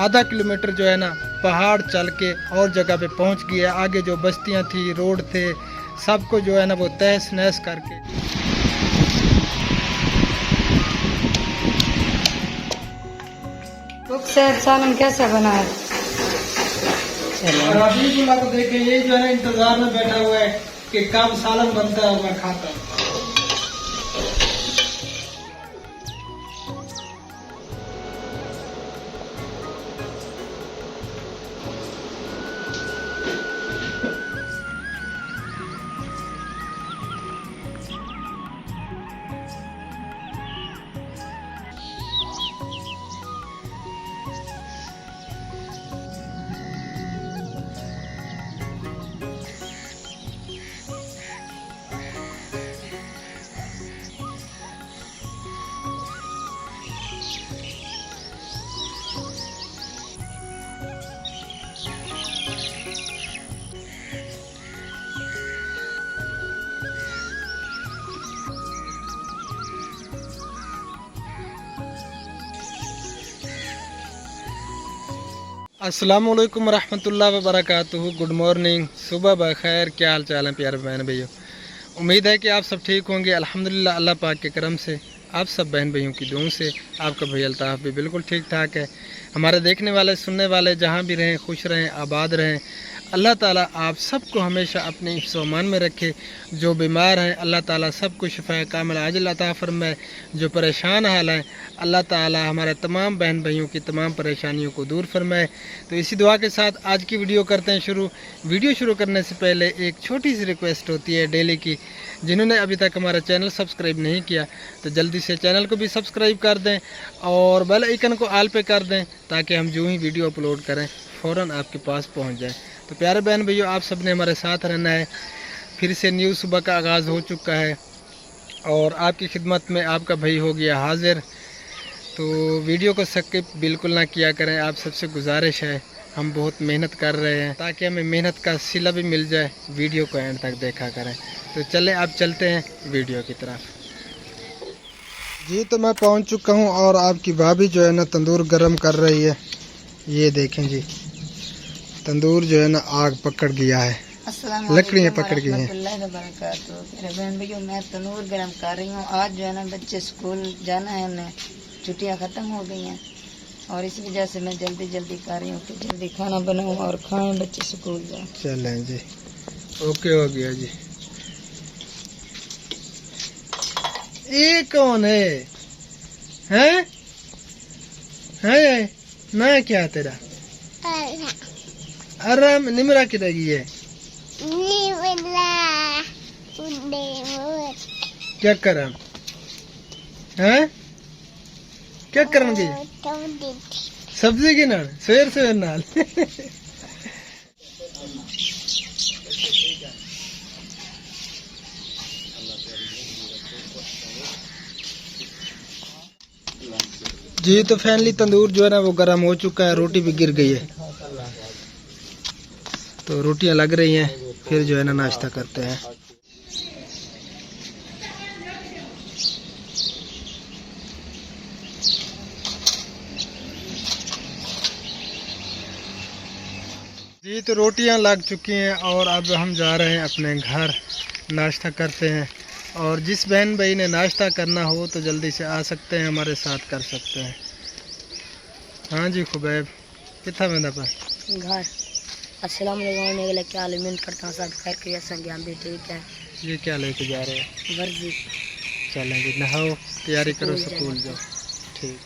आधा किलोमीटर जो है ना पहाड़ चल के और जगह पे पहुंच गया। आगे जो बस्तियां थी, रोड थे, सबको जो है ना वो तहस नहस करके। सालन कैसे बना है? और अभी को देखे ये जो है ना इंतजार में बैठा हुआ है कि कब सालन बनता है और मैं खाता हूँ। अस्सलामुअलैकुम रहमतुल्लाहि व बरकातुहू। गुड मॉर्निंग, सुबह बखैर। क्या हाल चाल है प्यारे बहन भाइयों? उम्मीद है कि आप सब ठीक होंगे। अल्हम्दुलिल्लाह अल्लाह पाक के करम से, आप सब बहन भाइयों की दुआओं से आपका भाई अल्ताफ़ भी बिल्कुल ठीक ठाक है। हमारे देखने वाले सुनने वाले जहाँ भी रहें खुश रहें, आबाद रहें। अल्लाह ताला आप सबको हमेशा अपने हिफ्ज़ व अमान में रखे। जो बीमार हैं अल्लाह ताला सबको शिफ़ा कामिल आजिल अता फरमाए। जो परेशान हाल हैं अल्लाह ताला हमारे तमाम बहन भाइयों की तमाम परेशानियों को दूर फरमाए। तो इसी दुआ के साथ आज की वीडियो करते हैं शुरू। वीडियो शुरू करने से पहले एक छोटी सी रिक्वेस्ट होती है डेली की। जिन्होंने अभी तक हमारा चैनल सब्सक्राइब नहीं किया तो जल्दी से चैनल को भी सब्सक्राइब कर दें और बेल आइकन को ऑल पे कर दें ताकि हम जो ही वीडियो अपलोड करें फ़ौरन आपके पास पहुंच जाए। तो प्यारे बहन भैया, आप सब ने हमारे साथ रहना है। फिर से न्यू सुबह का आगाज़ हो चुका है और आपकी खिदमत में आपका भाई हो गया हाजिर। तो वीडियो को स्किप बिल्कुल ना किया करें, आप सबसे गुजारिश है। हम बहुत मेहनत कर रहे हैं ताकि हमें मेहनत का सिला भी मिल जाए। वीडियो को एंड तक देखा करें। तो चलें अब चलते हैं वीडियो की तरफ। जी तो मैं पहुंच चुका हूं और आपकी भाभी जो है ना तंदूर गर्म कर रही है। ये देखें जी, तंदूर जो है ना आग पकड़ गया है, लकड़ियाँ पकड़ गई हैं। बहन भैया, मैं तंदूर गर्म कर रही हूँ। आज जो है ना बच्चे स्कूल जाना है, उन्हें छुट्टियाँ ख़त्म हो गई हैं और इस वजह से मैं जल्दी जल्दी कर रही हूँ कि जल्दी खाना बनाऊँ और खाएं, बच्चे स्कूल जाएं। चलें जी, ओके हो गया जी। ये कौन है? हैं? है ना क्या तेरा? आराम निमरा की रही है। क्या करा? हैं? क्या करेंगे? सब्जी की नाल सवेर सवेर नाल। जी तो फाइनली तंदूर जो है ना वो गर्म हो चुका है। रोटी भी गिर गई है तो रोटियां लग रही हैं। फिर जो है ना नाश्ता करते हैं। जी तो रोटियां लग चुकी हैं और अब हम जा रहे हैं अपने घर, नाश्ता करते हैं। और जिस बहन भाई ने नाश्ता करना हो तो जल्दी से आ सकते हैं, हमारे साथ कर सकते हैं। हाँ जी खुबैब कितना बंदा पर घर। अस्सलाम वालेकुम, क्या उम्मीद करता हूँ सब खैर के संज्ञान भी ठीक है। ये क्या लेके जा रहे हैं? वर्जी। चलें जी, नहाओ तैयारी करो, स्कूल जाओ। ठीक।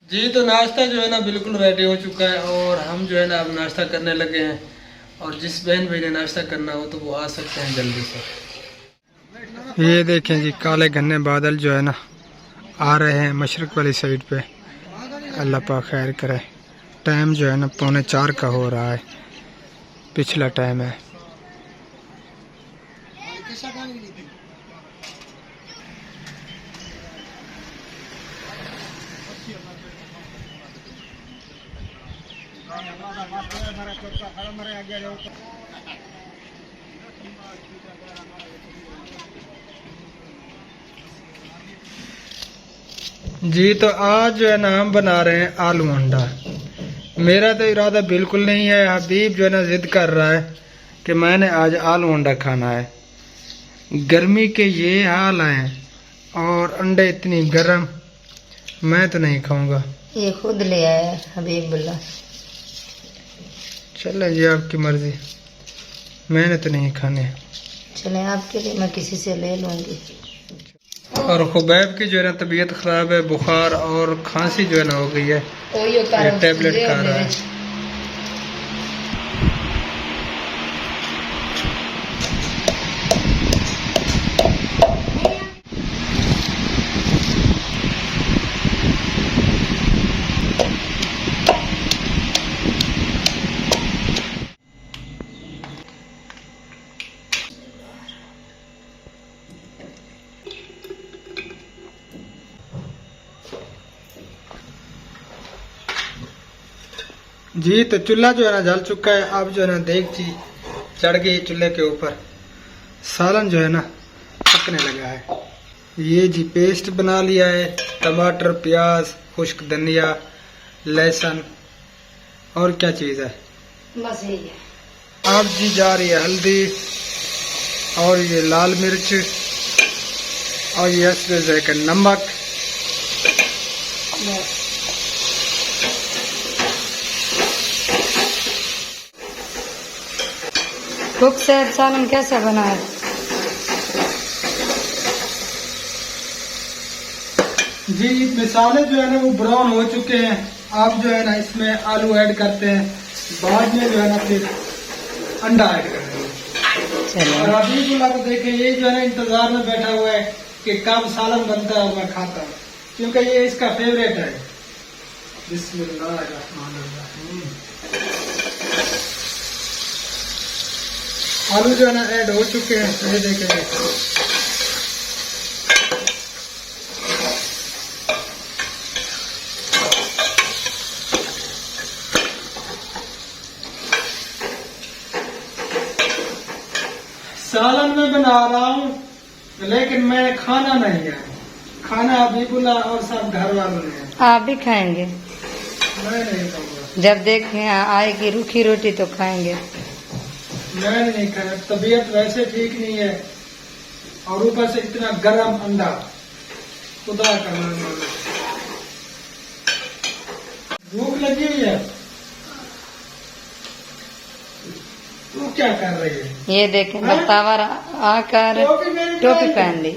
जी तो नाश्ता जो है ना बिल्कुल रेडी हो चुका है और हम जो है ना अब नाश्ता करने लगे हैं। और जिस बहन भाई ने नाश्ता करना हो तो वो आ सकते हैं जल्दी से। ये देखें जी, काले घने बादल जो है ना आ रहे हैं मशरक़ वाली साइड पे। अल्लाह पाक खैर करे। टाइम जो है ना 3:45 का हो रहा है, पिछला टाइम है। जी तो आज जो है ना हम बना रहे हैं आलू अंडा। मेरा तो इरादा बिल्कुल नहीं है, हबीब जो है ना जिद कर रहा है कि मैंने आज आलू अंडा खाना है। गर्मी के ये हाल हैं और अंडे इतनी गर्म, मैं तो नहीं खाऊंगा। ये खुद ले आया हबीबुल्ला। चले जी आपकी मर्जी, मैंने तो नहीं खाने। चले आपके लिए मैं किसी से ले लूंगी। और खुबैब की जो है ना तबीयत खराब है, बुखार और खांसी जो है ना हो गई है, टैबलेट खा रहा है। जी तो चूल्हा जो है ना जल चुका है। अब जो है ना देगची चढ़ गई चूल्हे के ऊपर, सालन जो है ना पकने लगा है। ये जी पेस्ट बना लिया है, टमाटर, प्याज, खुश्क धनिया, लहसुन और क्या चीज़ है, बस यही है। अब जी जा रही है हल्दी और ये लाल मिर्च और ये है नमक। कुक साहब सालन कैसा बना है? जी मसाले जो है ना वो ब्राउन हो चुके हैं। अब जो है ना इसमें आलू ऐड करते हैं, बाद में जो है ना फिर अंडा ऐड करेंगे। और अभी को देखें, ये जो है ना इंतजार में बैठा हुआ है कि कब सालन बनता है और मैं खाता हूँ, क्योंकि ये इसका फेवरेट है। बिस्मिल्लाहिर्रहमानिर्रहीम। आलू जो है ना ऐड हो चुके हैं, ये देखेंगे। सालन में बना रहा हूँ, लेकिन मैं खाना नहीं है, खाना हबीबुल्ला और सब घर वालों ने है। आप भी खाएंगे? मैं नहीं खाऊंगा। जब देखें आएगी रूखी रोटी तो खाएंगे। मैं नहीं खाया, तबीयत वैसे ठीक नहीं है और ऊपर से इतना गरम अंडा, खुदा करना। भूख लगी हुई है, तू क्या कर रही है? ये देखें बर्तावर आकर टोपी पहन ली।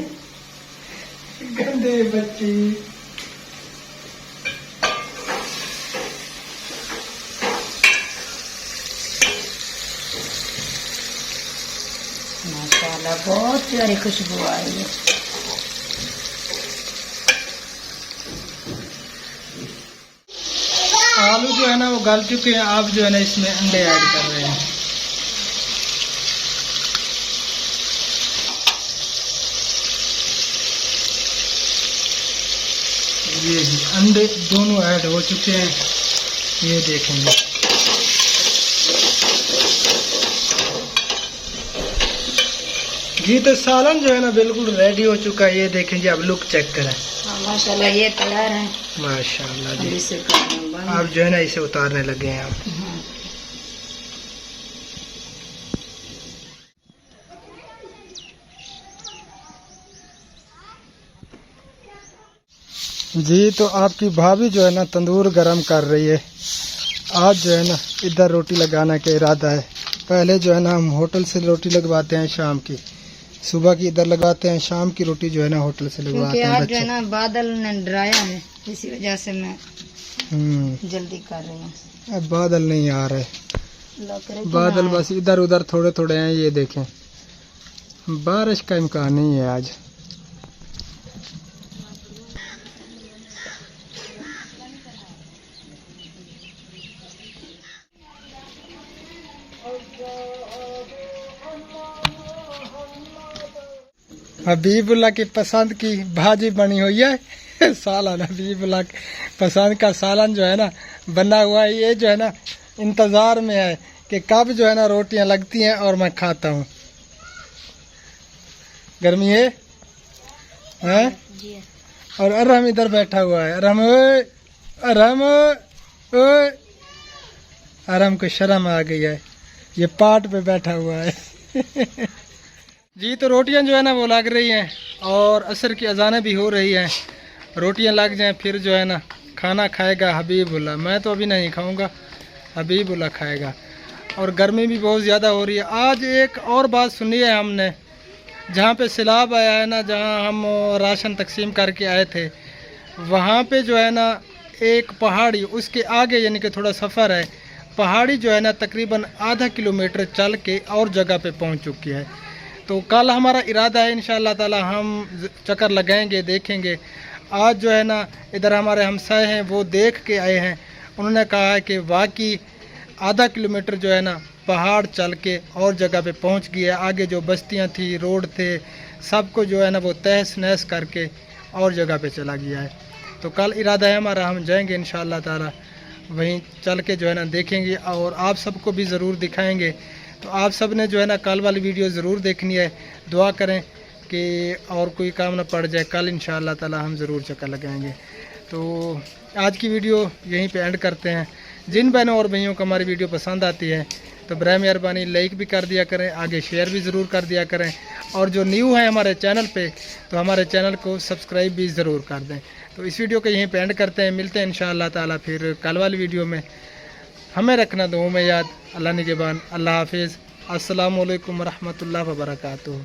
गंदे बच्ची। माशाल्लाह बहुत प्यारी खुशबू आई है। आलू जो है ना वो गल चुके हैं। आप जो है ना इसमें अंडे ऐड कर रहे हैं। ये जी अंडे दोनों ऐड हो चुके हैं, ये देखेंगे। जी तो सालन जो है ना बिल्कुल रेडी हो चुका है, ये देखें जी। अब लुक चेक करें। माशाल्लाह ये तैयार है। माशाल्लाह जी। इसे करना बंद। आप जो है ना इसे उतारने लगे हैं आप। जी तो आपकी भाभी जो है ना तंदूर गरम कर रही है। आज जो है ना इधर रोटी लगाने का इरादा है। पहले जो है ना हम होटल से रोटी लगवाते हैं शाम की, सुबह की इधर लगवाते हैं, शाम की रोटी जो है ना होटल से लगवाते हैं। आज जो है ना बादल ने डराया है, इसी वजह से मैं जल्दी कर रही हूँ। अब बादल नहीं आ रहे, बादल बस इधर उधर थोड़े थोड़े हैं। ये देखें, बारिश का इम्कान नहीं है आज। हबीबुल्ला की पसंद की भाजी बनी हुई है सालन। हबीबुल्ला की पसंद का सालन जो है ना बना हुआ है। ये जो है ना इंतज़ार में है कि कब जो है ना रोटियां लगती हैं और मैं खाता हूँ। गर्मी है? और अरहम इधर बैठा हुआ है। अरहम ओए, अरहम ओए। अरहम को शर्म आ गई है, ये पाट पे बैठा हुआ है। जी तो रोटियां जो है ना वो लग रही हैं और असर की अजानें भी हो रही हैं। रोटियां लग जाएं फिर जो है ना खाना खाएगा हबीबुल्ला। मैं तो अभी नहीं खाऊंगा, हबीबुल्ला खाएगा। और गर्मी भी बहुत ज़्यादा हो रही है। आज एक और बात सुनी है हमने, जहाँ पे सैलाब आया है ना, जहाँ हम राशन तकसीम करके आए थे, वहाँ पे जो है ना एक पहाड़ी, उसके आगे यानी कि थोड़ा सफ़र है, पहाड़ी जो है ना तकरीबन आधा किलोमीटर चल के और जगह पे पहुँच चुकी है। तो कल हमारा इरादा है इंशाअल्लाह ताला हम चक्कर लगाएंगे, देखेंगे। आज जो है ना इधर हमारे हमसाए हैं वो देख के आए हैं, उन्होंने कहा है कि वाकई आधा किलोमीटर जो है ना पहाड़ चल के और जगह पे पहुंच गया। आगे जो बस्तियां थी, रोड थे, सबको जो है ना वो तहस नहस करके और जगह पे चला गया है। तो कल इरादा है हमारा, हम जाएंगे इंशाअल्लाह ताला, वहीं चल के जो है ना देखेंगे और आप सबको भी ज़रूर दिखाएंगे। तो आप सब ने जो है ना कल वाली वीडियो ज़रूर देखनी है। दुआ करें कि और कोई काम ना पड़ जाए, कल इंशाअल्लाह ताला हम ज़रूर चक्कर लगाएंगे। तो आज की वीडियो यहीं पे एंड करते हैं। जिन बहनों और भाइयों को हमारी वीडियो पसंद आती है तो बराए मेहरबानी लाइक भी कर दिया करें, आगे शेयर भी ज़रूर कर दिया करें। और जो न्यू है हमारे चैनल पे तो हमारे चैनल को सब्सक्राइब भी ज़रूर कर दें। तो इस वीडियो को यहीं पे एंड करते हैं, मिलते हैं इंशाअल्लाह ताला फिर कल वाली वीडियो में। हमें रखना दुआओं में याद। अल्लाह निगहबान। अल्लाह हाफिज़। अस्सलामु अलैकुम रहमतुल्लाहि व बरकातुहू।